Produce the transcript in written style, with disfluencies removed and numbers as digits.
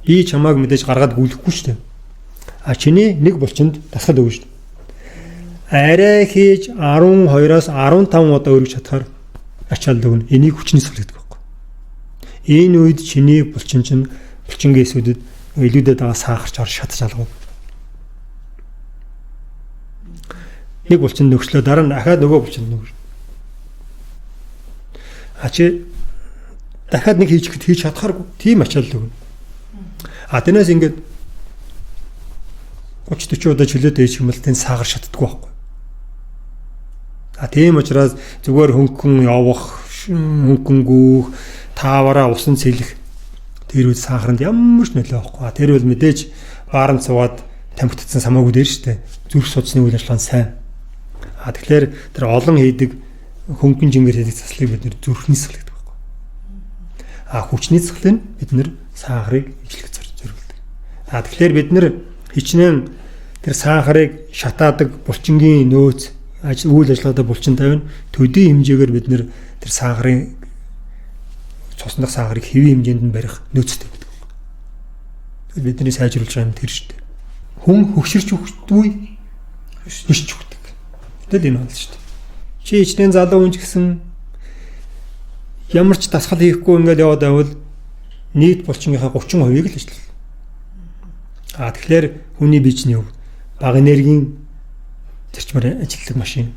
Би чамааг мэдээж гаргаад гүйлэхгүй шүү дээ. Чиний нэг булчинд дасгал өгнө шүү дээ. Арай хийж 12-аас 15 удаа өргөж чадхаар ачаал өгнө. Энийг хүчний цогц гэдэг байхгүй. Энэ үед чиний булчин чинь булчингийн эсүүдэд илүүдэд байгаа сахарч ор шатж алгав. Нэг булчин нөгслөө дараа нь дахиад нөгөө булчинд нөгш. Чи дахиад нэг хийж чадхааргүй. Тийм ачаал өгнө. Тэрнээс ингээд 30-40 удаа чөлөөд ээж юм бол тэн сахар шатдаггүй байхгүй. Тийм учраас зүгээр хөнгөн явах, хөнгөнгүүх, таавараа усан цэлэх тэр үед сахарнд ямар ч нөлөө байхгүй. Тэр бол мэдээж бааранд суугаад тамхитцсан самаагүй дээр штэ. Зүрх судасны үйл ажиллагаа сайн. Тэгэхээр тэр олон хийдэг хөнгөн жингээр хийдэг заслыг бид нэр зүрхний засал гэдэг байхгүй. Хүчний засал нь бид нэр сахарыг ижлэх зорилдог. Тэгэхээр бид нэр хичнээн тэр сахарыг шатаадаг булчингийн нөөц үйл ажиллагаатай булчин тавина. Төдий хэмжээгээр бид нэр тэр сахарын цуснах сахарыг хэвийн хэмжээнд нь барих нөөцтэй гэдэг. Бидний сайжруулж байгаа юм тэр шүү дээ. Хүн хөгширч өгдөггүй нишч өгдөг. Тэгэл энэ байна шүү дээ. Чи ичнэн залуу хүн ч гэсэн ямар ч дасгал хийхгүй ингээд яваад байвал нийт булчингийнхаа 30%-ийг л ажиллана. Тэгэхээр хүний бие чинь баг энергийн зарчмаар ажилладаг машин.